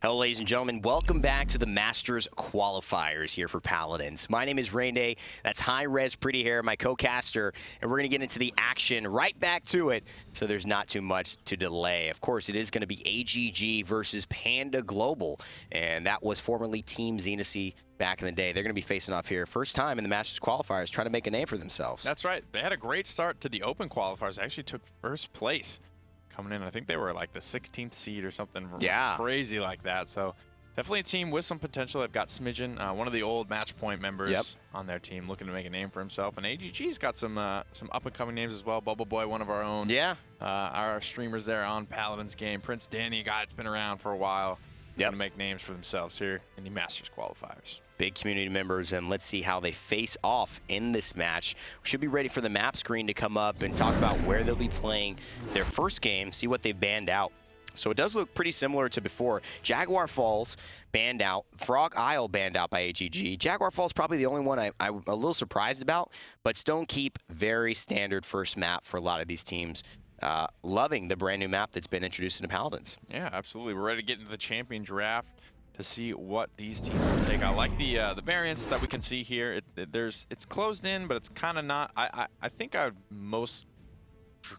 Hello, ladies and gentlemen. Welcome back to the Masters Qualifiers here for Paladins. My name is Rainday. That's Hi-Rez Pretty Hair, my co-caster, and we're going to get into the action right back to it, so there's not too much to delay. Of course, it is going to be AGG versus Panda Global, and that was formerly Team Xenasi back in the day. They're going to be facing off here first time in the Masters Qualifiers, trying to make a name for themselves. That's right. They had a great start to the Open Qualifiers. They actually took first place coming in. I think they were like the 16th seed or something crazy like that. So definitely a team with some potential. They've got Smidgen, one of the old match point members on their team, looking to make a name for himself. And AGG's got some up-and-coming names as well. Bubble Boy, one of our own. Yeah. Our streamers there on Paladins game. PrinceDanny, a guy that's been around for a while. Going to make names for themselves here in the Masters Qualifiers. Big community members, and let's see how they face off in this match. We should be ready for the map screen to come up and talk about where they'll be playing their first game, see what they've banned out. So it does look pretty similar to before. Jaguar Falls banned out, Frog Isle banned out by AGG. Jaguar Falls probably the only one I'm a little surprised about, but Stone Keep, very standard first map for a lot of these teams. Loving the brand new map that's been introduced into Paladins. Yeah, absolutely. We're ready to get into the champion draft to see what these teams will take. I like the variants that we can see here. It's closed in, but it's kind of not. I think I would most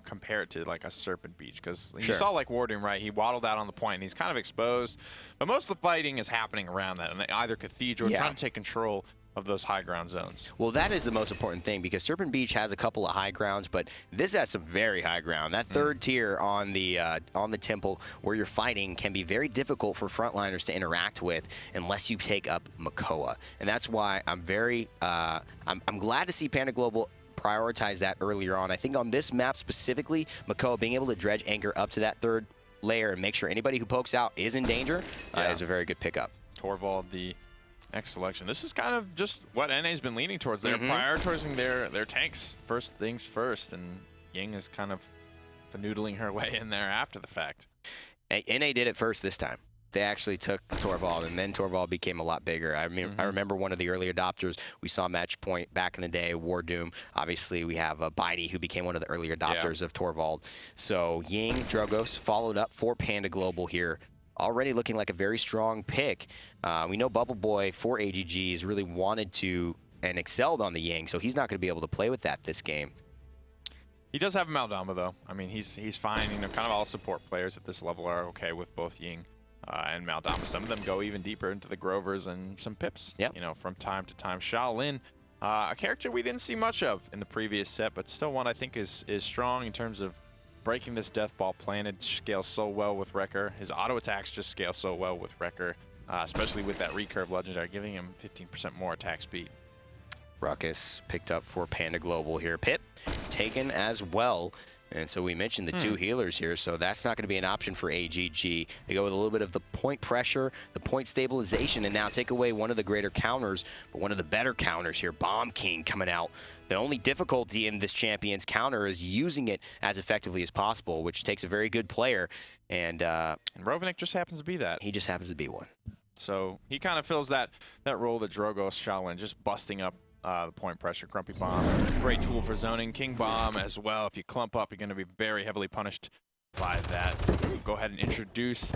compare it to like a Serpent Beach, because you saw like Warden, right? He waddled out on the point and he's kind of exposed, but most of the fighting is happening around that, and either Cathedral trying to take control of those high ground zones. Well, that is the most important thing, because Serpent Beach has a couple of high grounds, but this has some very high ground. That third tier on the temple where you're fighting can be very difficult for frontliners to interact with unless you take up Makoa, and that's why I'm very I'm glad to see Panda Global prioritize that earlier on. I think on this map specifically, Makoa being able to dredge anchor up to that third layer and make sure anybody who pokes out is in danger is a very good pickup. Torvald, the next selection. This is kind of just what NA's been leaning towards. They're prioritizing their tanks first things first, and Ying is kind of noodling her way in there after the fact. NA did it first this time. They actually took Torvald, and then Torvald became a lot bigger. I mean, I remember one of the early adopters. We saw Match Point back in the day, War Doom. Obviously, we have Bidey, who became one of the early adopters of Torvald. So Ying, Drogos followed up for Panda Global here. Already looking like a very strong pick. We know Bubble Boy for AGG has really wanted to and excelled on the Ying, so he's not going to be able to play with that this game. He does have Maldama, though. I mean, he's fine. You know, kind of all support players at this level are okay with both Ying and Maldama. Some of them go even deeper into the Grovers and some Pips, you know, from time to time. Shaolin, a character we didn't see much of in the previous set, but still one I think is strong in terms of breaking this Death Ball planted. Scales so well with Wrecker. His auto attacks just scale so well with Wrecker, especially with that recurve legendary, giving him 15% more attack speed. Ruckus picked up for Panda Global here. Pip taken as well. And so we mentioned the two healers here, so that's not going to be an option for AGG. They go with a little bit of the point pressure, the point stabilization, and now take away one of the greater counters, but one of the better counters here. Bomb King coming out. The only difficulty in this champion's counter is using it as effectively as possible, which takes a very good player. And Rovaniik just happens to be that. He just happens to be one. So he kind of fills that role that Drogos Shaolin, just busting up the point pressure. Grumpy Bomb, great tool for zoning. King Bomb as well. If you clump up, you're going to be very heavily punished by that. Go ahead and introduce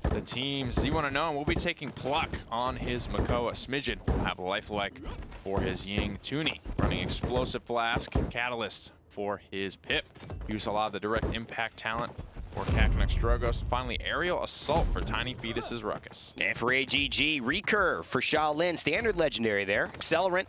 the teams. You want to know, we'll be taking Pluck on his Makoa. Smidgen will have Lifelike for his Ying. Tooney running Explosive Flask. Catalyst for his Pip. Use a lot of the direct impact talent for Cacanuck's Drogos. Finally, Aerial Assault for tinyFetus' Ruckus. And for AGG, Recurve for Shaolin. Standard legendary there. Accelerant,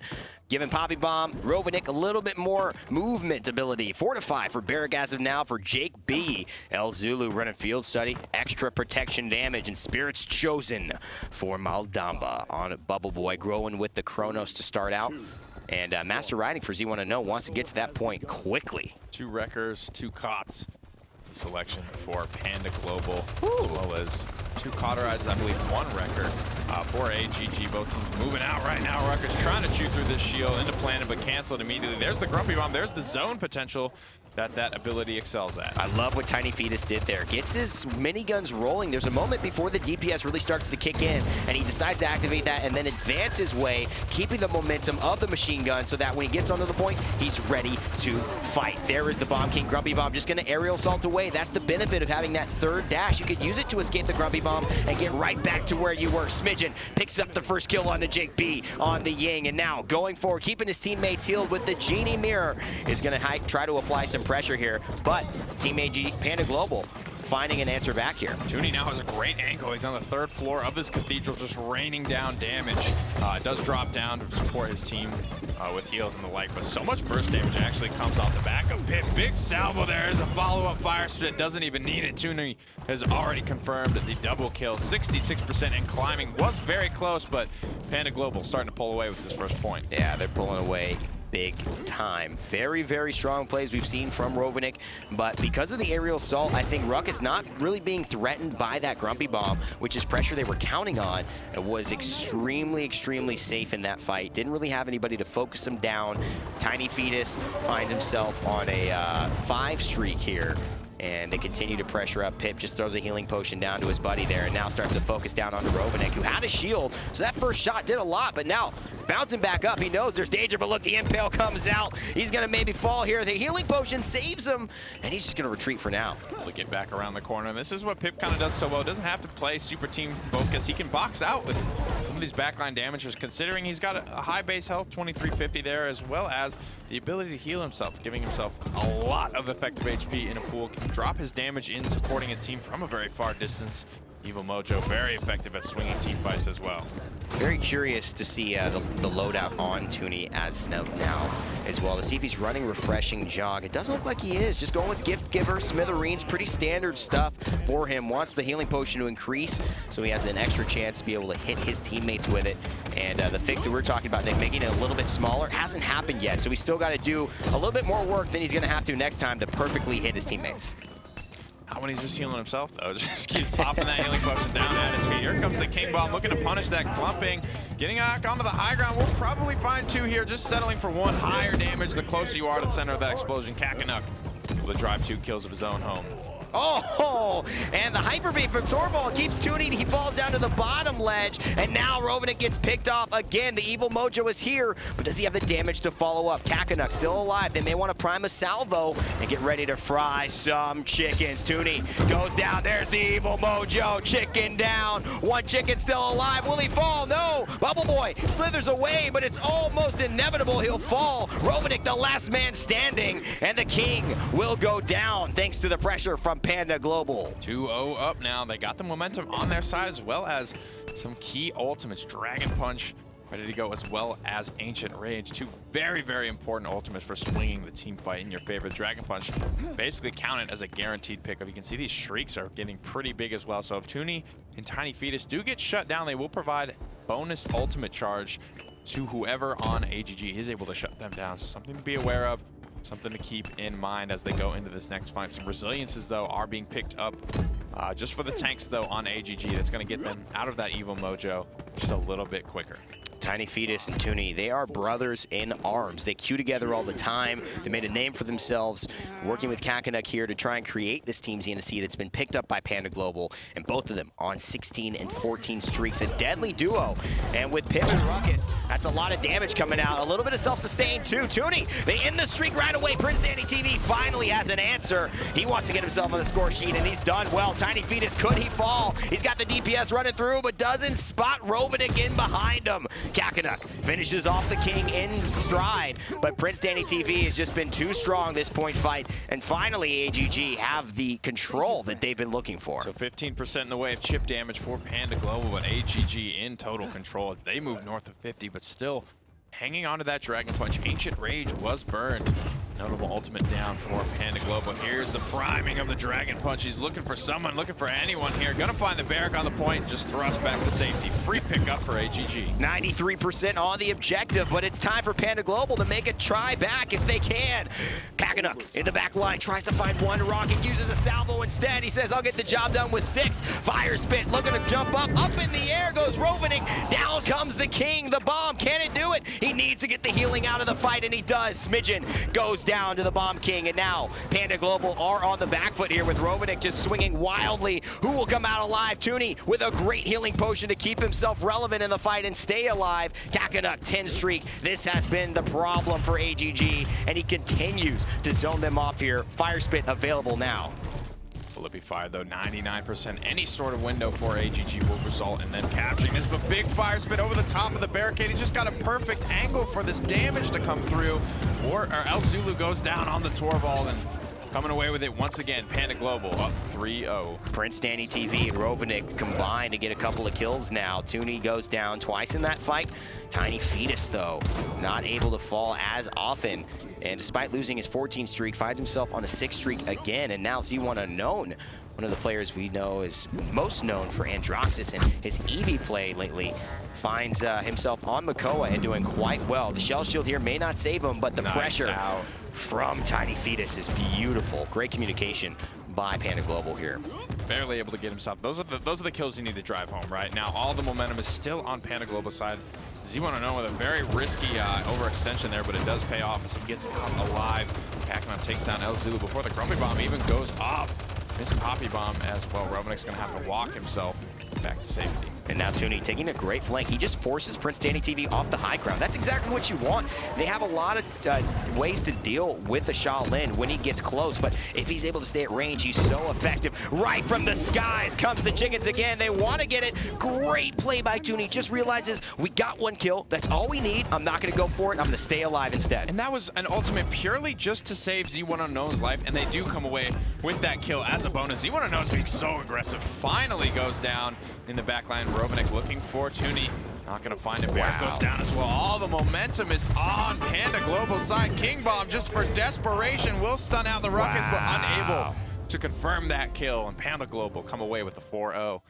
giving Poppy Bomb. Rovaniik a little bit more movement ability. Fortify for Barrack as of now for Jake B. ElZulu running Field Study. Extra protection damage. And Spirit's Chosen for Maldamba on Bubble Boy. Growing with the Chronos to start out. And Master Riding for Z1 wants to get to that point quickly. 2 Wreckers, 2 Cots. Selection for Panda Global, as well as 2 Cauterizes, I believe 1 Wrecker for AGG. Both teams moving out right now. Wrecker's trying to chew through this shield into Planet, but canceled immediately. There's the Grumpy Bomb. There's the zone potential. that ability excels at. I love what tinyFetus did there. Gets his miniguns rolling. There's a moment before the DPS really starts to kick in, and he decides to activate that and then advance his way, keeping the momentum of the machine gun so that when he gets onto the point, he's ready to fight. There is the Bomb King. Grumpy Bomb just going to aerial assault away. That's the benefit of having that third dash. You could use it to escape the Grumpy Bomb and get right back to where you were. Smidgen picks up the first kill on the JAKEB on the Ying, and now going forward, keeping his teammates healed with the Genie Mirror, is going to try to apply some pressure here, but Team AGG, Panda Global, finding an answer back here. Tooney now has a great angle. He's on the 3rd floor of his cathedral, just raining down damage. Does drop down to support his team with heals and the like, but so much burst damage actually comes off the back of Pip. Big salvo there is a follow-up fire spit. Doesn't even need it. Tooney has already confirmed the double kill. 66% and climbing. Was very close, but Panda Global starting to pull away with this first point. Yeah, they're pulling away big time. Very, very strong plays we've seen from Rovaniik, but because of the aerial assault, I think Ruck is not really being threatened by that Grumpy Bomb, which is pressure they were counting on. It was extremely, extremely safe in that fight. Didn't really have anybody to focus him down. tinyFetus finds himself on a 5 streak here, and they continue to pressure up. Pip just throws a healing potion down to his buddy there, and now starts to focus down onto Rovaniik, who had a shield, so that first shot did a lot, but now bouncing back up, he knows there's danger, but look, the impale comes out. He's gonna maybe fall here. The healing potion saves him, and he's just gonna retreat for now. To get back around the corner, and this is what Pip kind of does so well. Doesn't have to play super team focus. He can box out with some of these backline damagers, considering he's got a high base health, 2350 there, as well as the ability to heal himself, giving himself a lot of effective HP in a pool. Can drop his damage in supporting his team from a very far distance. Evil Mojo very effective at swinging team fights as well. Very curious to see the loadout on Tooney as of now as well, to see if he's running Refreshing Jog. It doesn't look like he is. Just going with Gift Giver, Smithereens, pretty standard stuff for him. Wants the healing potion to increase, so he has an extra chance to be able to hit his teammates with it. And the fix that we're talking about, Nick, making it a little bit smaller, hasn't happened yet. So he's still got to do a little bit more work than he's going to have to next time to perfectly hit his teammates. Not when he's just healing himself, though. Just keeps popping that healing potion down at his feet. Here comes the King Bomb, looking to punish that clumping. Getting back onto the high ground. We'll probably find 2 here, just settling for 1. Higher damage the closer you are to the center of that explosion. Cacanuck will drive 2 kills of his own home. Oh, and the Hyper Beam from Torvald keeps Tooney. He falls down to the bottom ledge, and now Rovaniik gets picked off again. The Evil Mojo is here, but does he have the damage to follow up? Cacanuck still alive. They may want to prime a salvo and get ready to fry some chickens. Tooney goes down. There's the Evil Mojo. Chicken down. 1 chicken still alive. Will he fall? No. Bubble Boy slithers away, but it's almost inevitable he'll fall. Rovaniik, the last man standing, and the King will go down thanks to the pressure from Panda Global. 2-0 up now. They got the momentum on their side, as well as some key ultimates. Dragon Punch ready to go, as well as Ancient Rage. 2 very, very important ultimates for swinging the team fight in your favor. Dragon Punch basically counted as a guaranteed pickup. You can see these shrieks are getting pretty big as well. So if Tooney and tinyFetus do get shut down, they will provide bonus ultimate charge to whoever on AGG is able to shut them down. So something to be aware of. Something to keep in mind as they go into this next fight. Some resiliences, though, are being picked up just for the tanks, though, on AGG. That's going to get them out of that Evil Mojo just a little bit quicker. tinyFetus and Tooney, they are brothers in arms. They queue together all the time. They made a name for themselves, working with Cacanuck here to try and create this Team ZNC that's been picked up by Panda Global, and both of them on 16 and 14 streaks. A deadly duo. And with Pip and Ruckus, that's a lot of damage coming out. A little bit of self-sustain, too. Tooney, they end the streak right away. PrinceDannyTY finally has an answer. He wants to get himself on the score sheet, and he's done well. tinyFetus, could he fall? He's got the DPS running through, but doesn't spot Rovaniik in behind him. Cacanuck finishes off the King in stride, but PrinceDannyTY has just been too strong this point fight, and finally AGG have the control that they've been looking for. So 15% in the way of chip damage for Panda Global, but AGG in total control as they move north of 50, but still hanging on to that Dragon Punch. Ancient Rage was burned. Notable ultimate down for Panda Global. Here's the priming of the Dragon Punch. He's looking for someone, looking for anyone here. Gonna find the barrack on the point, just thrust back to safety. Free pickup for AGG. 93% on the objective, but it's time for Panda Global to make a try back if they can. Cacanuck in the back line tries to find 1 rocket, uses a salvo instead. He says, I'll get the job done with 6. Fire spit, looking to jump up. Up in the air goes Rovaniik. Down comes the King. The bomb, can it do it? He needs to get the healing out of the fight, and he does. Smidgen goes down to the Bomb King, and now Panda Global are on the back foot here with Rovaniik just swinging wildly. Who will come out alive? Tooney with a great healing potion to keep himself relevant in the fight and stay alive. Cacanuck 10 streak. This has been the problem for AGG, and he continues to zone them off here. Fire Spit available now. Will it be fired though? 99%. Any sort of window for AGG will result in them capturing this, but big Fire Spit over the top of the barricade. He's just got a perfect angle for this damage to come through. Or ElZulu goes down on the Torvald and coming away with it once again. Panda Global up 3-0. PrinceDannyTY and Rovaniik combined to get a couple of kills now. Tooney goes down twice in that fight. tinyFetus, though, not able to fall as often. And despite losing his 14 streak, finds himself on a 6 streak again. And now Z1 Unknown, one of the players we know is most known for Androxus and his Eevee play lately, finds himself on Makoa and doing quite well. The Shell Shield here may not save him, but the pressure from tinyFetus is beautiful. Great communication by Panda Global here. Barely able to get himself. Those are the kills you need to drive home, right? Now all the momentum is still on Panda Global side. Z1 Unknown with a very risky overextension there, but it does pay off as he gets out alive. Cacanuck takes down ElZulu before the Grumpy Bomb even goes off. This Poppy Bomb as well. Rovaniik's gonna have to walk himself back to safety. And now Tooney taking a great flank. He just forces PrinceDannyTY off the high ground. That's exactly what you want. They have a lot of ways to deal with the Shaolin when he gets close, but if he's able to stay at range, he's so effective. Right from the skies comes the chickens again. They want to get it. Great play by Tooney. Just realizes we got one kill. That's all we need. I'm not going to go for it. I'm going to stay alive instead. And that was an ultimate purely just to save Z1 Unknown's life, and they do come away with that kill as a bonus. Z1 Unknown's being so aggressive. Finally goes down in the backline. Rovaniik looking for Tooney. Not going to find it. Barrett goes down as well. All the momentum is on Panda Global side. King Bomb just for desperation will stun out the Ruckus, but unable to confirm that kill. And Panda Global come away with the 4-0.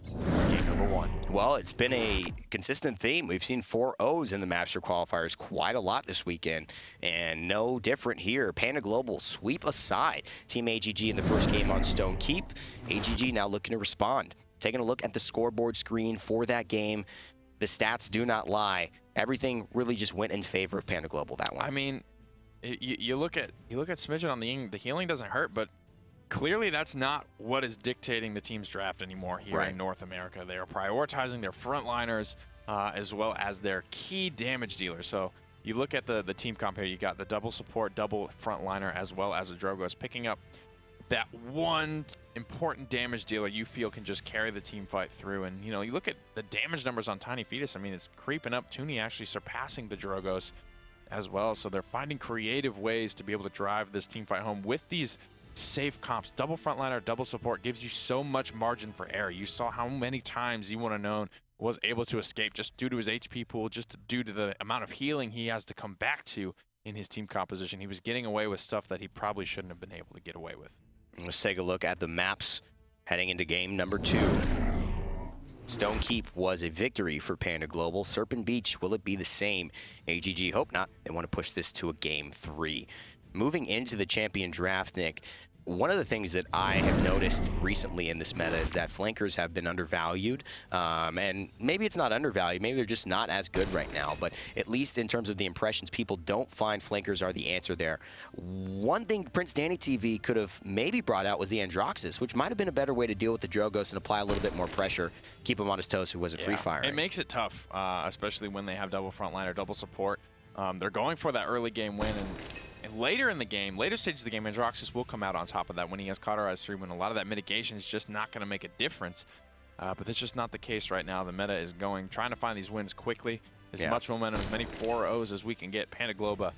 Game number 1. Well, it's been a consistent theme. We've seen 4-0s in the Master Qualifiers quite a lot this weekend, and no different here. Panda Global sweep aside Team AGG in the first game on Stone Keep. AGG now looking to respond. Taking a look at the scoreboard screen for that game, the stats do not lie. Everything really just went in favor of Panda Global that one. I mean, you look at Smidgen on the healing doesn't hurt, but clearly that's not what is dictating the team's draft anymore here in North America. They are prioritizing their frontliners as well as their key damage dealers. So you look at the team comp here, you got the double support, double frontliner, as well as a Drogos picking up that one important damage dealer you feel can just carry the team fight through. And, you know, you look at the damage numbers on tinyFetus, I mean, it's creeping up. Tooney actually surpassing the Drogos as well. So they're finding creative ways to be able to drive this team fight home with these safe comps. Double frontliner, double support gives you so much margin for error. You saw how many times Z1 Unknown was able to escape just due to his HP pool, just due to the amount of healing he has to come back to in his team composition. He was getting away with stuff that he probably shouldn't have been able to get away with. Let's take a look at the maps heading into game number 2. Stone Keep was a victory for Panda Global. Serpent Beach, will it be the same? AGG, hope not. They want to push this to a game 3. Moving into the champion draft, Nick, one of the things that I have noticed recently in this meta is that flankers have been undervalued, and maybe it's not undervalued, maybe they're just not as good right now, but at least in terms of the impressions, people don't find flankers are the answer there. One thing PrinceDannyTY could have maybe brought out was the Androxus, which might have been a better way to deal with the Drogos and apply a little bit more pressure, keep him on his toes who wasn't free firing. It makes it tough, especially when they have double frontliner, double support. They're going for that early game win, and later in the game, later stages of the game, Androxus will come out on top of that when he has Cauterized 3, when a lot of that mitigation is just not going to make a difference. But that's just not the case right now. The meta is trying to find these wins quickly. As much momentum, as many 4-0s as we can get. Panda Global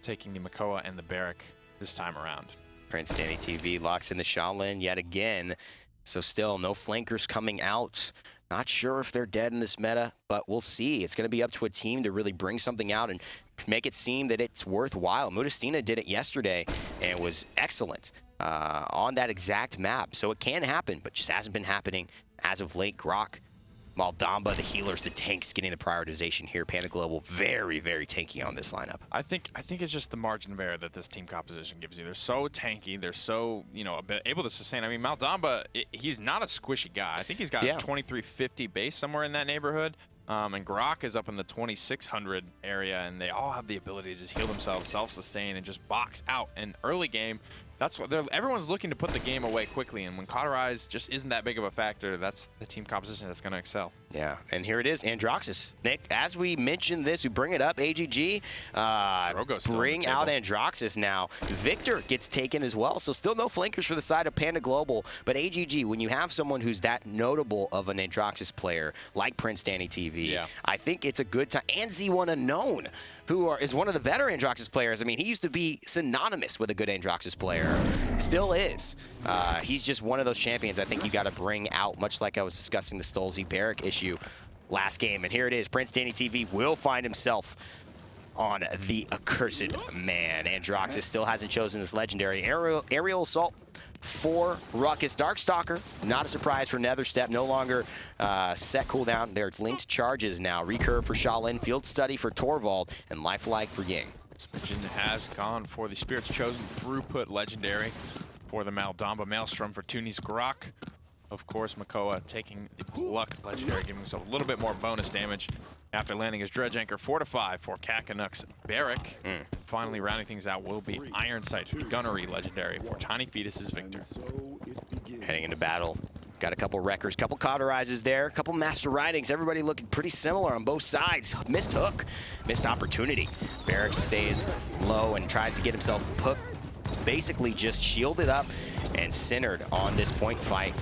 taking the Makoa and the Barrack this time around. PrinceDannyTY locks in the Shaolin yet again. So still no flankers coming out. Not sure if they're dead in this meta, but we'll see. It's going to be up to a team to really bring something out and make it seem that it's worthwhile. Mudastina did it yesterday and was excellent on that exact map. So it can happen, but just hasn't been happening as of late. Grok, Maldamba, the healers, the tanks getting the prioritization here. Panda Global very, very tanky on this lineup. I think it's just the margin of error that this team composition gives you. They're so tanky. They're so, you know, able to sustain. I mean, Maldamba, he's not a squishy guy. I think he's got 2350 base somewhere in that neighborhood. And Grok is up in the 2600 area, and they all have the ability to just heal themselves, self-sustain, and just box out. And early game, that's what everyone's looking to put the game away quickly. And when Cauterize just isn't that big of a factor, that's the team composition that's going to excel. Yeah, and here it is, Androxus. Nick, as we mentioned this, we bring it up, AGG, bring out Androxus now. Victor gets taken as well, so still no flankers for the side of Panda Global. But AGG, when you have someone who's that notable of an Androxus player, like PrinceDannyTY, I think it's a good time. And Z1 Unknown, who is one of the better Androxus players. I mean, he used to be synonymous with a good Androxus player. Still is. He's just one of those champions I think you got to bring out, much like I was discussing the Stolzy Barrack issue last game. And here it is. PrinceDannyTY will find himself on the accursed man. Androxus still hasn't chosen his legendary aerial assault for Ruckus. Darkstalker, not a surprise for Netherstep, no longer set cooldown. They're linked charges now. Recurve for Shaolin, Field Study for Torvald, and Lifelike for Ying. Smidgen has gone for the Spirit's Chosen Throughput legendary for the Maldamba Maelstrom for Tooney's Grok. Of course, Makoa taking the Pluck legendary, giving himself a little bit more bonus damage after landing his Dredge Anchor 4-5 for Cacanuck's Barrack. Finally rounding things out will be Iron Sight's Gunnery legendary for tinyFetus' Victor. Heading into battle. Got a couple wreckers, couple cauterizes there, couple master ridings. Everybody looking pretty similar on both sides. Missed hook, missed opportunity. Barrack stays low and tries to get himself basically just shielded up and centered on this point fight.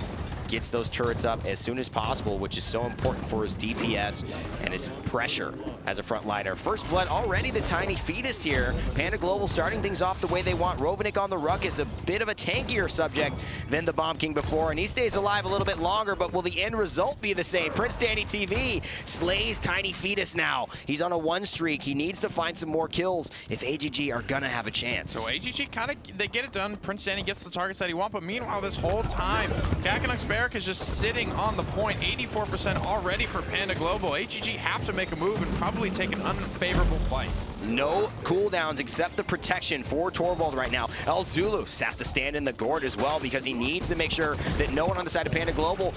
Gets those turrets up as soon as possible, which is so important for his DPS and his pressure as a frontliner. First blood already to tinyFetus here. Panda Global starting things off the way they want. Rovaniik on the Ruckus, a bit of a tankier subject than the Bomb King before, and he stays alive a little bit longer, but will the end result be the same? PrinceDannyTY slays tinyFetus now. He's on a 1 streak. He needs to find some more kills if AGG are gonna have a chance. So AGG they get it done. PrinceDanny gets the targets that he wants, but meanwhile this whole time, Cacanuck's Barrack is just sitting on the point. 84% already for Panda Global. AGG have to make a move and probably take an unfavorable fight. No cooldowns except the protection for Torvald right now. ElZulu has to stand in the gourd as well because he needs to make sure that no one on the side of Panda Global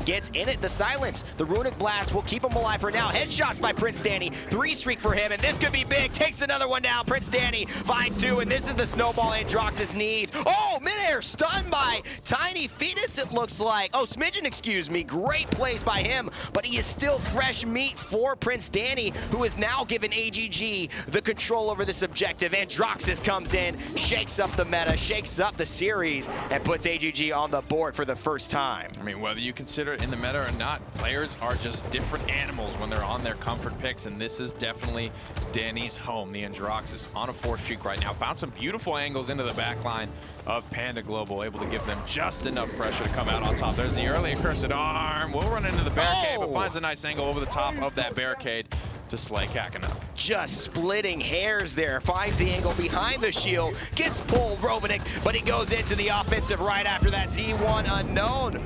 gets in it. The silence, the Runic Blast will keep him alive for now. Headshots by PrinceDanny. 3 streak for him, and this could be big. Takes another one down. PrinceDanny finds 2, and this is the snowball Androxus needs. Oh, midair stun by tinyFetus, it looks like. Oh, Smidgen, excuse me. Great plays by him, but he is still fresh meat for PrinceDanny, who is now given AGG the control over this objective. Androxus comes in, shakes up the meta, shakes up the series, and puts AGG on the board for the first time. I mean, whether you consider it in the meta or not, players are just different animals when they're on their comfort picks, and this is definitely Danny's home. The Androxus on a 4 streak right now. Found some beautiful angles into the back line of Panda Global, able to give them just enough pressure to come out on top. There's the early accursed arm. Will run into the barricade, but finds a nice angle over the top of that barricade to slay Cacanuck. Just splitting hairs there. Finds the angle behind the shield. Gets pulled, Rovaniik, but he goes into the offensive right after that. Z1 Unknown.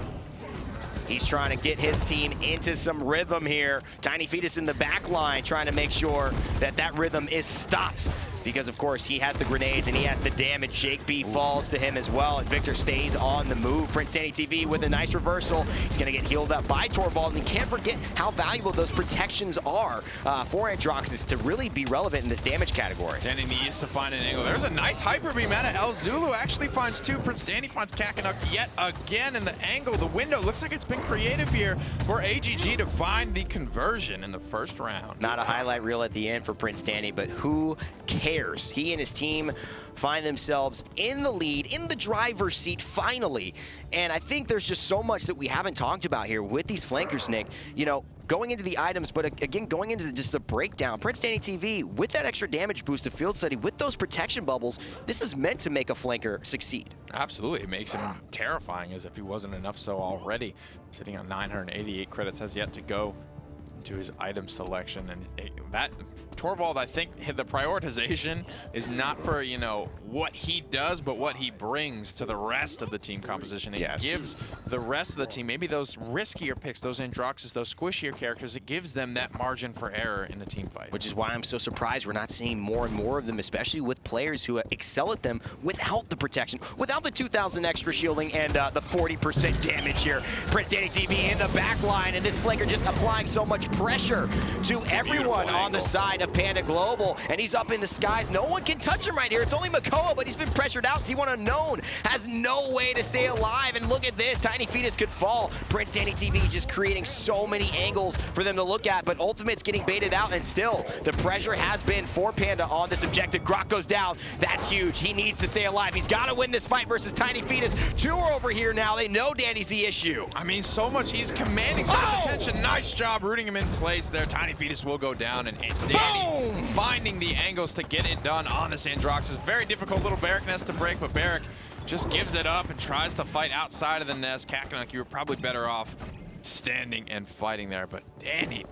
He's trying to get his team into some rhythm here. tinyFetus in the back line trying to make sure that that rhythm is stopped. Because, of course, he has the grenades and he has the damage. JAKEB falls to him as well, and Victor stays on the move. PrinceDannyTY with a nice reversal. He's going to get healed up by Torvald, and you can't forget how valuable those protections are for Androxus to really be relevant in this damage category. Danny needs to find an angle. There's a nice hyper beam at it. ElZulu actually finds 2. PrinceDanny finds Cacanuck yet again in the angle. The window looks like it's been creative here for AGG to find the conversion in the first round. Not a highlight reel at the end for PrinceDanny, but who cares? He and his team find themselves in the lead, in the driver's seat finally. And I think there's just so much that we haven't talked about here with these flankers, Nick. You know, going into the items, but again, going into just the breakdown. PrinceDannyTY, with that extra damage boost to Field Study, with those protection bubbles, this is meant to make a flanker succeed. Absolutely. It makes him terrifying, as if he wasn't enough so already. Sitting on 988 credits, has yet to go to his item selection, and that Torvald, I think the prioritization is not for, you know, what he does, but what he brings to the rest of the team composition. It gives the rest of the team, maybe those riskier picks, those Androxus, those squishier characters, it gives them that margin for error in a team fight. Which is why I'm so surprised we're not seeing more and more of them, especially with players who excel at them without the protection, without the 2,000 extra shielding and the 40% damage here. PrinceDannyTY in the back line, and this flanker just applying so much pressure to everyone on the side of Panda Global, and he's up in the skies. No one can touch him right here. It's only Makoa, but he's been pressured out. T1 Unknown has no way to stay alive, and look at this. tinyFetus could fall. PrinceDannyTY just creating so many angles for them to look at, but Ultimate's getting baited out, and still, the pressure has been for Panda on this objective. Grok goes down. That's huge. He needs to stay alive. He's got to win this fight versus tinyFetus. Two are over here now. They know Danny's the issue. I mean, so much. He's commanding so much attention. Nice job rooting him in place there. tinyFetus will go down, and Danny finding the angles to get it done on this Androxus. Very difficult little Barrack nest to break, but Barrack just gives it up and tries to fight outside of the nest. Cacanuck, you were probably better off standing and fighting there, but Danny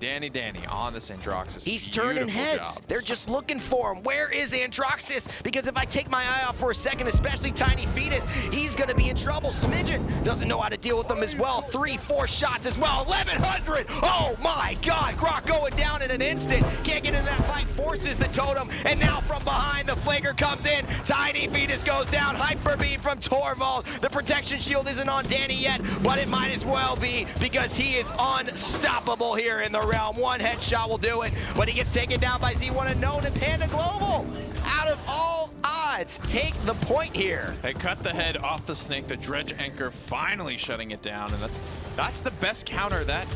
on this Androxus. He's turning heads. They're just looking for him. Where is Androxus? Because if I take my eye off for a second, especially tinyFetus, he's going to be in trouble. Smidgen doesn't know how to deal with them as well. 3-4 shots as well. 1,100. Oh my God. Grok going down in an instant. Can't get in that fight. Forces the totem. And now from behind, the flaker comes in. tinyFetus goes down. Hyper beam from Torvald. The protection shield isn't on Danny yet, but it might as well be, because he is unstoppable here in the realm. One headshot will do it, but he gets taken down by Z1 Unknown, and Panda Global, out of all odds, take the point here. They cut the head off the snake, the dredge anchor finally shutting it down, and that's the best counter that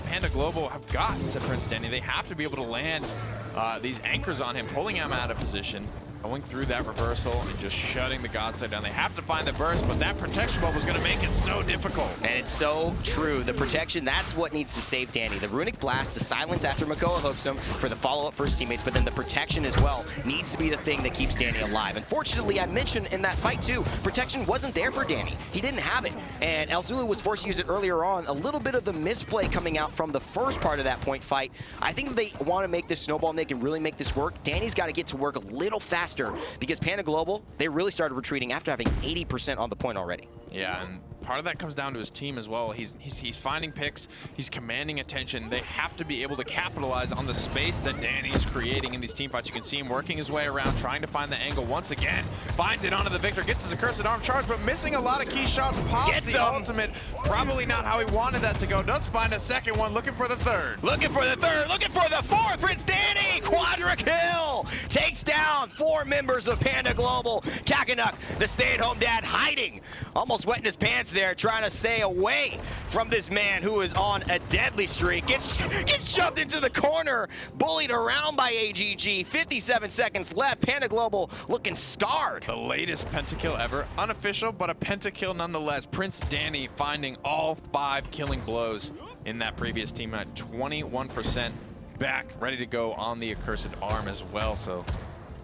Panda Global have gotten to PrinceDanny. They have to be able to land these anchors on him, pulling him out of position, going through that reversal and just shutting the Godside down. They have to find the burst, but that protection bubble is going to make it so difficult. And it's so true. The protection, that's what needs to save Danny. The Runic Blast, the silence after Makoa hooks him for the follow-up for his teammates, but then the protection as well needs to be the thing that keeps Danny alive. Unfortunately, I mentioned in that fight too, protection wasn't there for Danny. He didn't have it. And ElZulu was forced to use it earlier on. A little bit of the misplay coming out from the first part of that point fight. I think if they want to make this snowball, Nick, and really make this work, Danny's got to get to work a little faster, because Panda Global, they really started retreating after having 80% on the point already. Yeah, and part of that comes down to his team as well. He's finding picks, he's commanding attention. They have to be able to capitalize on the space that Danny is creating in these team fights. You can see him working his way around, trying to find the angle once again. Finds it onto the Victor, gets his accursed arm charge, but missing a lot of key shots. Pops the ultimate. Probably not how he wanted that to go. Does find a second one, looking for the third. Looking for the third, looking for the fourth. PrinceDanny, quadra kill. Takes down 4 members of Panda Global. Cacanuck, the stay-at-home dad, hiding. Almost wetting his pants there, trying to stay away from this man who is on a deadly streak. Gets shoved into the corner, bullied around by AGG. 57 seconds left. Panda Global looking scarred. The latest pentakill ever. Unofficial, but a pentakill nonetheless. PrinceDanny finding all 5 killing blows in that previous team at 21% back, ready to go on the accursed arm as well. So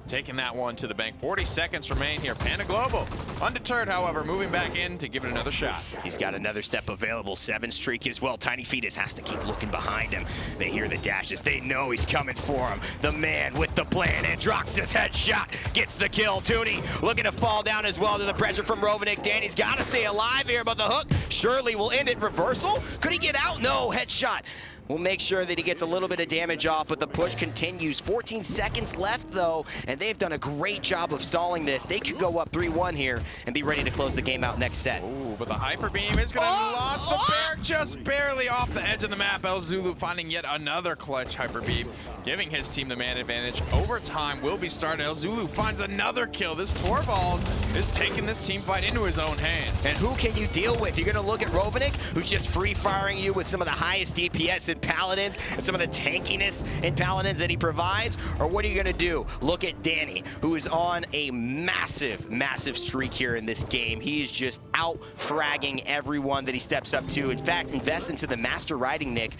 taking that one to the bank. 40 seconds remain here. Panda Global, undeterred, however, moving back in to give it another shot. He's got another step available. 7 streak as well. tinyFetus has to keep looking behind him. They hear the dashes. They know he's coming for him. The man with the plan. Androxus headshot gets the kill. Tooney looking to fall down as well to the pressure from Rovaniik. Danny's got to stay alive here, but the hook surely will end it. Reversal? Could he get out? No. Headshot. We'll make sure that he gets a little bit of damage off, but the push continues. 14 seconds left, though, and they've done a great job of stalling this. They could go up 3-1 here and be ready to close the game out next set. Ooh, but the Hyper Beam is going to launch the bear just barely off the edge of the map. ElZulu finding yet another clutch Hyper Beam, giving his team the man advantage. Overtime will be started. ElZulu finds another kill. This Torvald is taking this team fight into his own hands. And who can you deal with? You're going to look at Rovaniik, who's just free-firing you with some of the highest DPS in Paladins and some of the tankiness in Paladins that he provides, or what are you going to do? Look at Danny, who is on a massive, massive streak here in this game. He is just out-fragging everyone that he steps up to. In fact, invest into the master riding, Nick.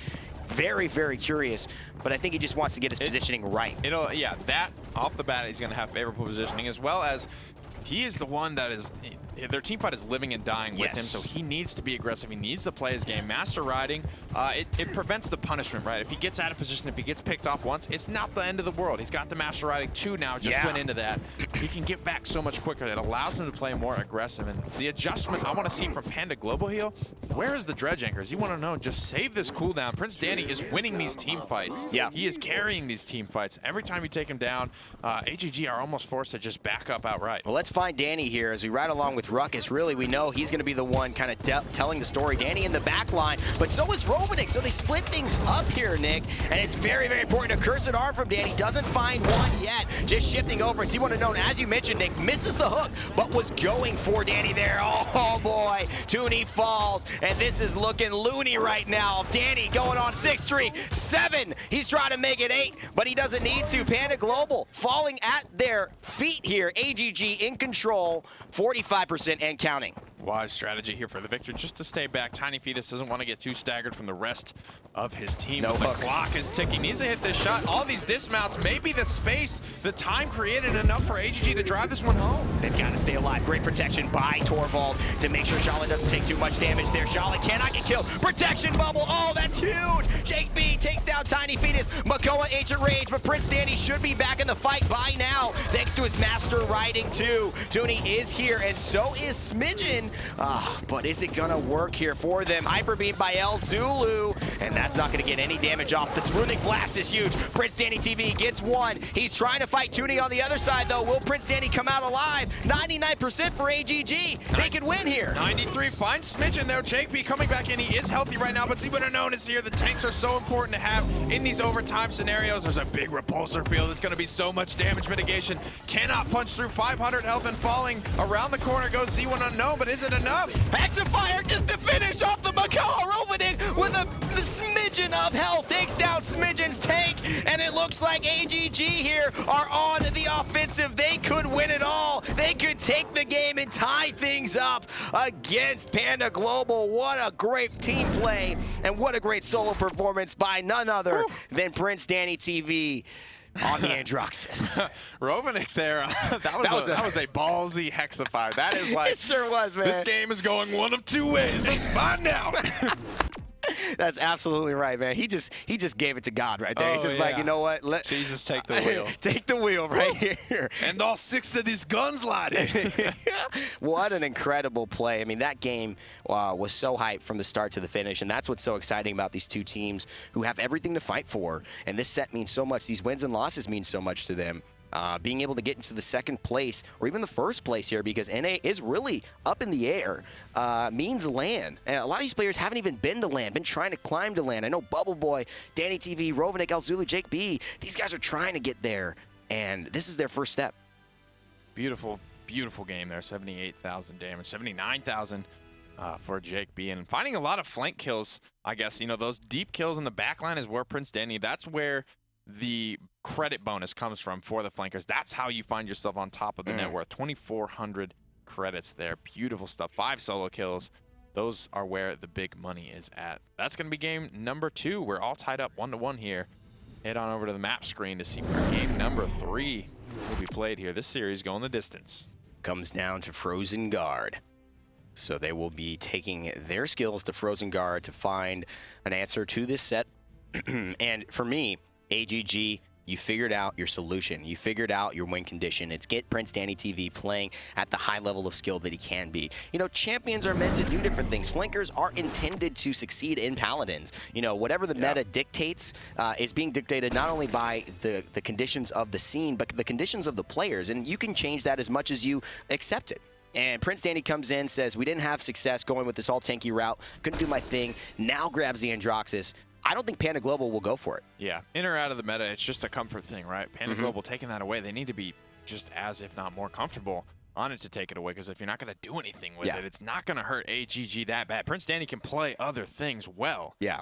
Very, very curious, but I think he just wants to get his positioning right. Yeah, that off the bat, he's going to have favorable positioning, as well as he is the one that is their team fight is living and dying with him, so he needs to be aggressive. He needs to play his game. Master riding, it prevents the punishment, right? If he gets out of position, if he gets picked off once, it's not the end of the world. He's got the Master riding 2 now, just went into that. He can get back so much quicker. It allows him to play more aggressive. And the adjustment I want to see from Panda Global here, where is the Dredge Anchors? You want to know, just save this cooldown. Prince Danny is winning these team fights. Yeah. He is carrying these team fights. Every time you take him down, AGG are almost forced to just back up outright. Well, let's find Danny here as we ride along with Ruckus. Really, we know he's going to be the one kind of telling the story. Danny in the back line, but so is Rovaniik, so they split things up here, Nick, and it's very, very important. A cursed arm from Danny, doesn't find one yet, just shifting over. And C1unknown, as you mentioned, Nick, misses the hook, but was going for Danny there. Oh boy, Tooney falls, and this is looking loony right now. Danny going on 6-3, 7. He's trying to make it 8, but he doesn't need to. Panda Global falling at their feet here. AGG in control, 45% and counting. Wise strategy here for the victor, just to stay back. tinyFetus doesn't want to get too staggered from the rest of his team. No the hook. Clock is ticking. Needs to hit this shot. All these dismounts, maybe the space, the time created enough for AGG to drive this one home. They've got to stay alive. Great protection by Torvald to make sure Shaolin doesn't take too much damage there. Shaolin cannot get killed. Protection bubble. Oh, that's huge. JAKEB takes down tinyFetus. Makoa Ancient Rage, but Prince Danny should be back in the fight by now, thanks to his Master riding too. Tooney is here, and so is Smidgen. But is it gonna work here for them? Hyper beam by ElZulu, and that's not gonna get any damage off. This Runic Blast is huge. PrinceDannyTY gets one. He's trying to fight Tooney on the other side though. Will Prince Danny come out alive? 99% for AGG. They can win here. 93 finds Smidgen there. JAKEB coming back in. He is healthy right now, but C1unknown is here. The tanks are so important to have in these overtime scenarios. There's a big repulsor field. It's gonna be so much damage mitigation. Cannot punch through. 500 health and falling. Around the corner goes C1unknown, but is it enough? Fire just to finish off the Makoa. Rovaniik with a smidgen of health takes down Smidgen's tank, and it looks like AGG here are on the offensive. They could win it all. They could take the game and tie things up against Panda Global. What a great team play, and what a great solo performance by none other than PrinceDannyTY on the Androxus. Rovaniik there, that was a ballsy hexafire. That is like, it sure was, man. This game is going one of 2 ways. Let's find out. That's absolutely right, man. He just gave it to God right there. He's just like, you know what? Let Jesus take the wheel. Take the wheel right here. And all 6 of these guns lighted. What an incredible play. I mean, that game was so hyped from the start to the finish, and that's what's so exciting about these two teams who have everything to fight for. And this set means so much. These wins and losses mean so much to them. Being able to get into the 2nd place or even the 1st place here, because NA is really up in the air, means LAN. And a lot of these players haven't even been to LAN, been trying to climb to LAN. I know Bubble Boy, DannyTY, Rovaniik, ElZulu, JAKEB, these guys are trying to get there, and this is their first step. Beautiful, beautiful game there. 78,000 damage, 79,000 for JAKEB. And finding a lot of flank kills, I guess. You know, those deep kills in the backline is where Prince Danny, that's where the credit bonus comes from for the flankers. That's how you find yourself on top of the net worth. 2,400 credits there. Beautiful stuff. 5 solo kills. Those are where the big money is at. That's going to be game number 2. We're all tied up 1-1 here. Head on over to the map screen to see where game number 3 will be played here. This series going the distance. Comes down to Frozen Guard. So they will be taking their skills to Frozen Guard to find an answer to this set. And for me, AGG, you figured out your solution. You figured out your win condition. It's get PrinceDannyTY playing at the high level of skill that he can be. You know, champions are meant to do different things. Flankers are intended to succeed in Paladins. You know, whatever the meta dictates is being dictated not only by the conditions of the scene, but the conditions of the players. And you can change that as much as you accept it. And Prince Danny comes in, says, we didn't have success going with this all tanky route. Couldn't do my thing. Now grabs the Androxus. I don't think Panda Global will go for it. Yeah, in or out of the meta, it's just a comfort thing, right? Panda Global taking that away, they need to be just as, if not more comfortable on it to take it away, because if you're not going to do anything with it, it's not going to hurt AGG that bad. Prince Danny can play other things well. Yeah.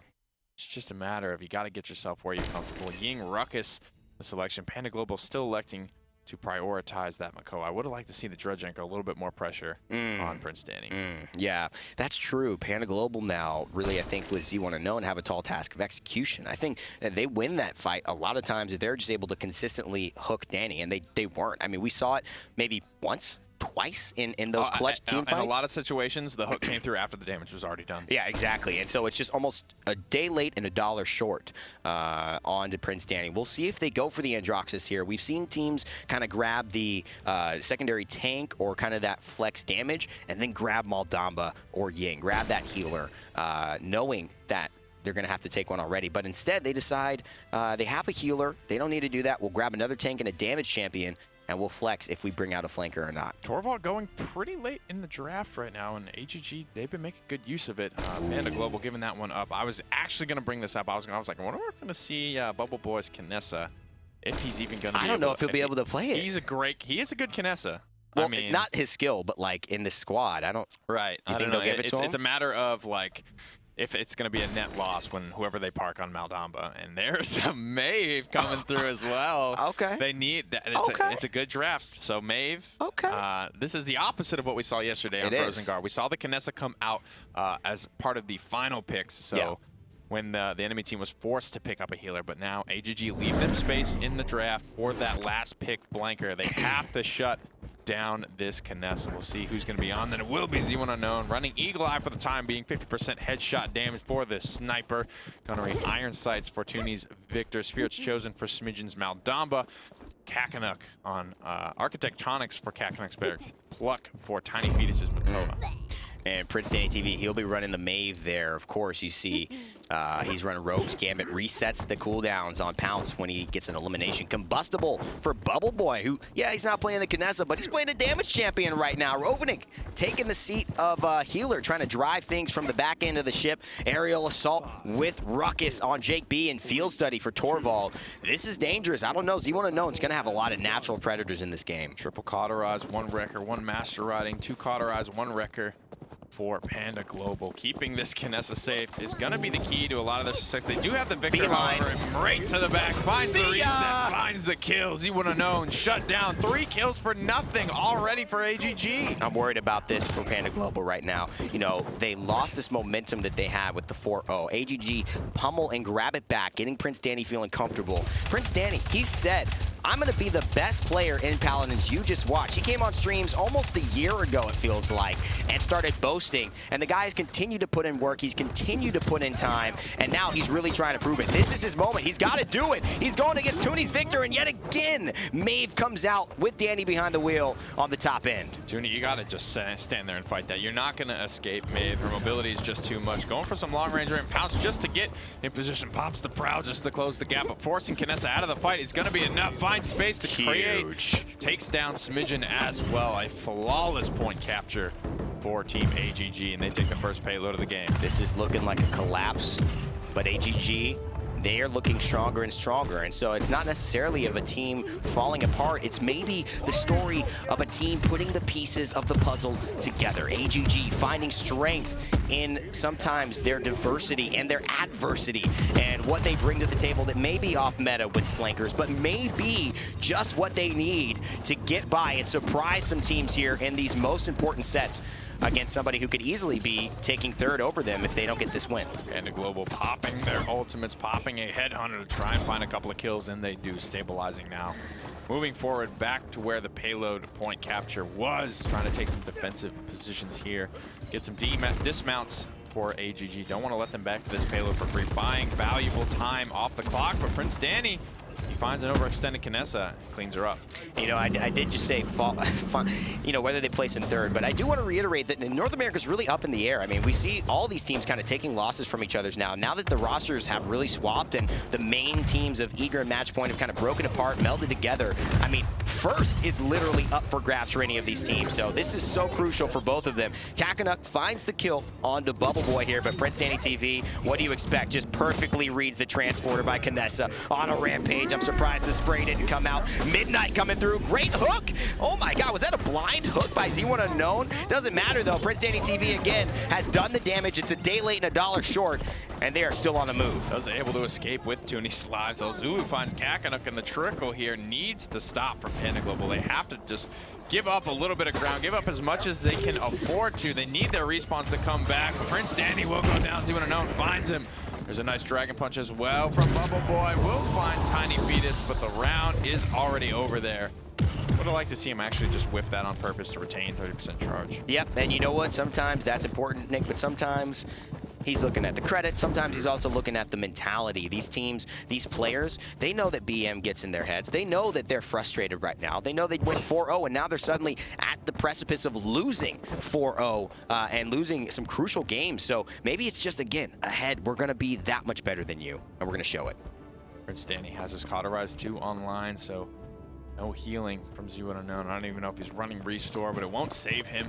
It's just a matter of you got to get yourself where you're comfortable. Ying Ruckus, the selection. Panda Global still electing to prioritize that Makoa. I would have liked to see the Dredge Anchor a little bit more pressure on Prince Danny. Yeah, that's true. Panda Global now, really, I think, with C1unknown, have a tall task of execution. I think that they win that fight a lot of times if they're just able to consistently hook Danny, and they weren't. I mean, we saw it maybe once twice in those clutch team fights. In a lot of situations, the hook came through after the damage was already done. Yeah, exactly. And so it's just almost a day late and $1 short on to Prince Danny. We'll see if they go for the Androxus here. We've seen teams kind of grab the secondary tank or kind of that flex damage and then grab Maldamba or Ying, grab that healer, knowing that they're going to have to take one already. But instead, they decide they have a healer. They don't need to do that. We'll grab another tank and a damage champion, and we'll flex if we bring out a flanker or not. Torvald going pretty late in the draft right now, and AGG, they've been making good use of it. Panda Global giving that one up. I was actually going to bring this up. I was like, I wonder if we're going to see Bubble Boy's Kinessa, if he's even going to be I don't know if he'll be able to play it. He is a good Kinessa. Well, I mean, not his skill, but like in the squad. I don't. Right. You think they'll give it to him? It's a matter of like, if it's going to be a net loss when whoever they park on Maldamba. And there's a Maeve coming through as well. Okay. They need that. It's a good draft. So Maeve. Okay. This is the opposite of what we saw yesterday on Frozen Guard. We saw the Kinessa come out as part of the final picks. So when the enemy team was forced to pick up a healer, but now AGG leave them space in the draft for that last pick blanker. They have to shut down this Kinessa. We'll see who's going to be on. Then it will be Z1 Unknown running Eagle Eye for the time being. 50% headshot damage for the sniper. Gunnery Iron Sights for Tooney's Victor. Spirits chosen for Smidgen's Maldamba. Cacanuck on Architectonics for Cacanuck's Bear. Pluck for tinyFetus' Makoa. And PrinceDannyTY, he'll be running the Maeve there. Of course, you see he's running Rogue's Gambit, resets the cooldowns on Pounce when he gets an elimination. Combustible for Bubble Boy, who, yeah, he's not playing the Kinessa, but he's playing a damage champion right now. Rovaniik taking the seat of healer, trying to drive things from the back end of the ship. Aerial assault with Ruckus on Jake B and Field Study for Torvald. This is dangerous. I don't know. Z1 Unknown's going to have a lot of natural predators in this game. Triple Cauterize, 1 Wrecker, 1 Master Riding, 2 Cauterize, 1 Wrecker. For Panda Global. Keeping this Kinessa safe is going to be the key to a lot of their success. They do have the Victor, however, and right to the back. Finds the reset, finds the kills. He would have known. Shut down. 3 kills for nothing already for AGG. I'm worried about this for Panda Global right now. You know, they lost this momentum that they had with the 4-0. AGG pummel and grab it back, getting Prince Danny feeling comfortable. Prince Danny, he said, I'm going to be the best player in Paladins you just watched. He came on streams almost a year ago, it feels like, and started boasting. And the guy's continued to put in work. He's continued to put in time. And now he's really trying to prove it. This is his moment. He's got to do it. He's going against Tooney's Victor. And yet again, Maeve comes out with Danny behind the wheel on the top end. Tooney, you got to just stand there and fight that. You're not going to escape Maeve. Her mobility is just too much. Going for some long range and Pounce just to get in position. Pops the Proud just to close the gap. But forcing Kinessa out of the fight is going to be enough. Finds space to create. Takes down Smidgen as well. A flawless point capture for Team AGG, and they take the first payload of the game. This is looking like a collapse, but AGG, they are looking stronger and stronger. And so it's not necessarily of a team falling apart. It's maybe the story of a team putting the pieces of the puzzle together. AGG finding strength in sometimes their diversity and their adversity and what they bring to the table that may be off meta with flankers, but may be just what they need to get by and surprise some teams here in these most important sets against somebody who could easily be taking third over them if they don't get this win. And the Global popping their ultimates, popping a headhunter to try and find a couple of kills, and they do, stabilizing now. Moving forward back to where the payload point capture was, trying to take some defensive positions here. Get some dismounts for AGG. Don't want to let them back to this payload for free. Buying valuable time off the clock, but Prince Danny, he finds an overextended Kinessa, cleans her up. You know, I did just say, you know, whether they place in third, but I do want to reiterate that North America's really up in the air. I mean, we see all these teams kind of taking losses from each other's now. Now that the rosters have really swapped and the main teams of Eager and Matchpoint have kind of broken apart, melded together, I mean, first is literally up for grabs for any of these teams. So this is so crucial for both of them. Cacanuck finds the kill onto Bubble Boy here, but PrinceDannyTY, what do you expect? Just perfectly reads the transporter by Kinessa on a rampage. I'm surprised the spray didn't come out. Midnight coming through. Great hook. Oh my God, was that a blind hook by Z1 Unknown? Doesn't matter though. PrinceDannyTY again has done the damage. It's a day late and $1 short, and they are still on the move. Was able to escape with Tooney's lives. ElZulu finds Cacanuck, and the trickle here needs to stop for Panda Global. They have to just give up a little bit of ground, give up as much as they can afford to. They need their respawns to come back. Prince Danny will go down. Z1 Unknown finds him. There's a nice Dragon Punch as well from Bubble Boy. Will find tinyFetus, but the round is already over there Would have liked to see him actually just whiff that on purpose to retain 30% charge. Yep, and you know what? Sometimes that's important, Nick, but sometimes he's looking at the credits. Sometimes he's also looking at the mentality. These teams, these players, they know that BM gets in their heads. They know that they're frustrated right now. They know they went 4-0, and now they're suddenly at the precipice of losing 4-0 and losing some crucial games. So maybe it's just, again, ahead. We're going to be that much better than you, and we're going to show it. PrinceDanny has his Cauterize 2 online, so no healing from Z1 Unknown. I don't even know if he's running Restore, but it won't save him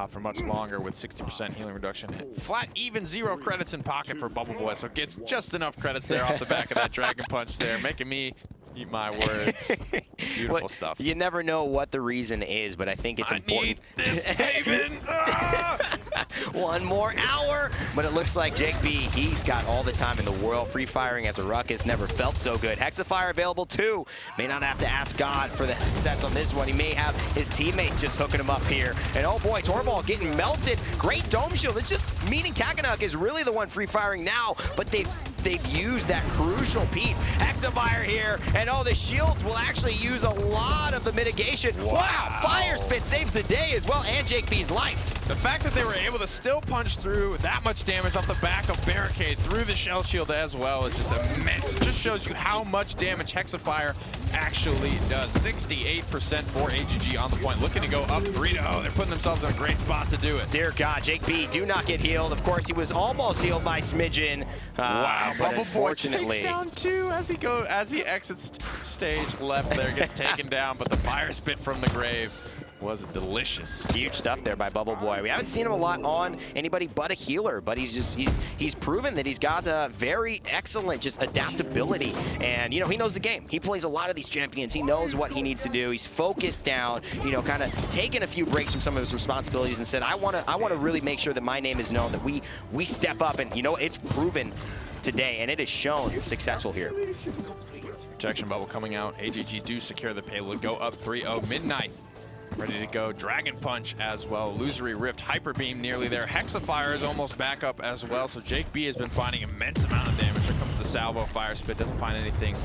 for much longer with 60% healing reduction. Flat even 0 credits in pocket for Bubble Boy, so gets just enough credits there off the back of that Dragon Punch there, making me eat my words. Beautiful stuff. You never know what the reason is, but I think it's important. Need this Haven! One more hour, but it looks like Jake B, he's got all the time in the world. Free firing as a ruckus never felt so good. Hexafire available too. May not have to ask God for the success on this one. He may have his teammates just hooking him up here. And oh boy, Torball getting melted. Great dome shield. It's just meaning Cacanuck is really the one free firing now, but they've used that crucial piece. Hexafire here, and oh, the shields will actually use a lot of the mitigation. Wow, Fire Spit saves the day as well, and Jake B's life. The fact that they were able to still punch through that much damage off the back of Barricade through the Shell Shield as well is just immense. It just shows you how much damage Hexafire actually does. 68% for AGG on the point, looking to go up 3-0. They're putting themselves in a great spot to do it. Dear God, Jake B, do not get healed. Of course, he was almost healed by Smidgen. Wow, but unfortunately, takes down 2 as he exits stage left there, gets taken down, but the Fire Spit from the grave was delicious. Huge stuff there by Bubble Boy. We haven't seen him a lot on anybody but a healer, but he's proven that he's got a very excellent just adaptability, and you know, he knows the game. He plays a lot of these champions. He knows what he needs to do. He's focused down, you know, kind of taking a few breaks from some of his responsibilities and said, I want to really make sure that my name is known, that we step up, and you know, it's proven today, and it has shown successful here. Protection bubble coming out. AGG do secure the payload, go up 3-0. Midnight ready to go. Dragon Punch as well. Illusory Rift, Hyper Beam nearly there. Hexafire is almost back up as well. So Jake B has been finding immense amount of damage. Here comes the Salvo. Fire Spit doesn't find anything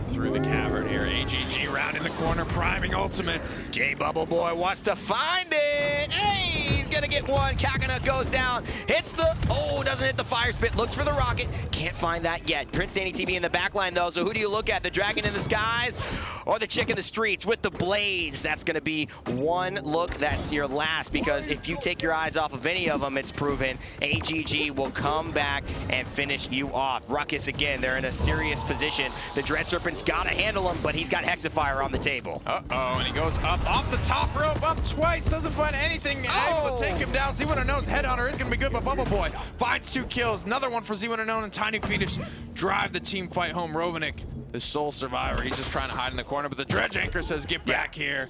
through the cavern here. AGG round in the corner, priming ultimates. J Bubble Boy wants to find it. Hey, he's gonna get one. Cacanuck goes down, hits the, oh, doesn't hit the Fire Spit, looks for the rocket. Can't find that yet. PrinceDannyTY in the back line though, so who do you look at? The dragon in the skies or the chick in the streets with the blades? That's gonna be one look, that's your last, because if you take your eyes off of any of them, it's proven AGG will come back and finish you off. Ruckus again, they're in a serious position. The Dread Serpent's gotta handle him, but he's got Hexafire on the table. Uh-oh, and he goes up off the top rope, up twice, doesn't find anything, able to take him down. Z1 Unknown's Headhunter is gonna be good, but Bubble Boy finds 2 kills. Another one for Z1 Unknown, and tinyFetus drive the team fight home. Rovaniik, the sole survivor, he's just trying to hide in the corner, but the Dredge Anchor says get back here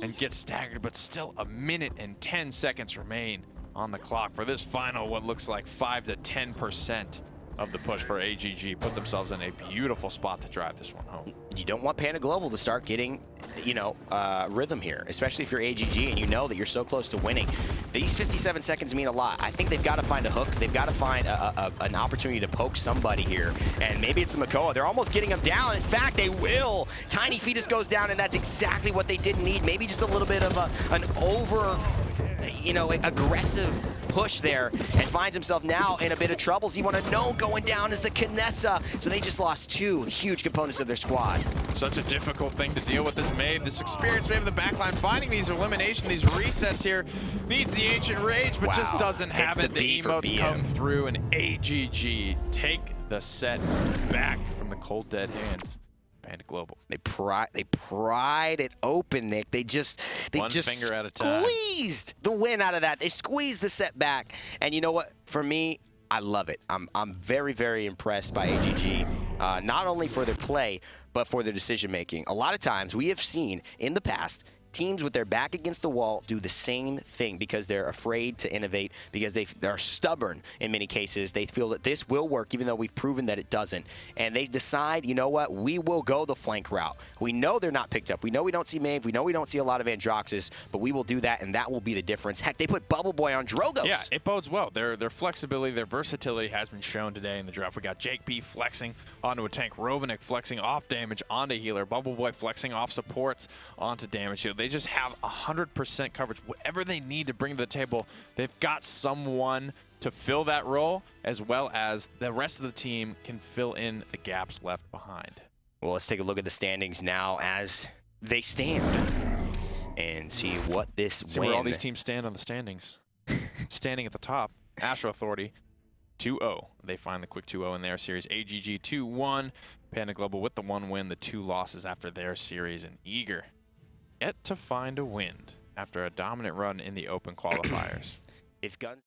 and get staggered, but still 1 minute and 10 seconds remain on the clock for this final, what looks like 5 to 10% of the push for AGG. Put themselves in a beautiful spot to drive this one home. You don't want Panda Global to start getting, you know, rhythm here, especially if you're AGG and you know that you're so close to winning. These 57 seconds mean a lot. I think they've got to find a hook. They've got to find an opportunity to poke somebody here, and maybe it's the Makoa. They're almost getting him down. In fact, they will. tinyFetus goes down, and that's exactly what they didn't need. Maybe just a little bit of an over, you know, aggressive push there, and finds himself now in a bit of trouble. Z1 Unknown going down as the Kinessa, so they just lost 2 huge components of their squad. Such a difficult thing to deal with this experience we have in the backline, finding these elimination, these resets here. Needs the Ancient Rage, but just doesn't have it. The emotes come through, and AGG take the set back from the cold dead hands. Panda Global. They pried it open, Nick. They just finger at a time. Squeezed the win out of that. They squeezed the set back. And you know what? For me, I love it. I'm very, very impressed by AGG, not only for their play, but for their decision making. A lot of times we have seen in the past teams with their back against the wall do the same thing because they're afraid to innovate, because they're stubborn in many cases. They feel that this will work even though we've proven that it doesn't. And they decide, you know what, we will go the flank route. We know they're not picked up. We know we don't see Maeve. We know we don't see a lot of Androxus, but we will do that, and that will be the difference. Heck, they put Bubble Boy on Drogos. Yeah, it bodes well. Their flexibility, their versatility has been shown today in the draft. We got JAKEB flexing onto a tank, Rovaniik flexing off damage onto healer, Bubble Boy flexing off supports onto damage. They just have 100% coverage. Whatever they need to bring to the table, they've got someone to fill that role, as well as the rest of the team can fill in the gaps left behind. Well, let's take a look at the standings now as they stand and see what this See win. where all these teams stand on the standings. Standing at the top, Astro Authority 2-0. They find the quick 2-0 in their series. AGG 2-1. Panda Global with the 1 win, the 2 losses after their series, and Eager yet to find a win after a dominant run in the open qualifiers. If Guns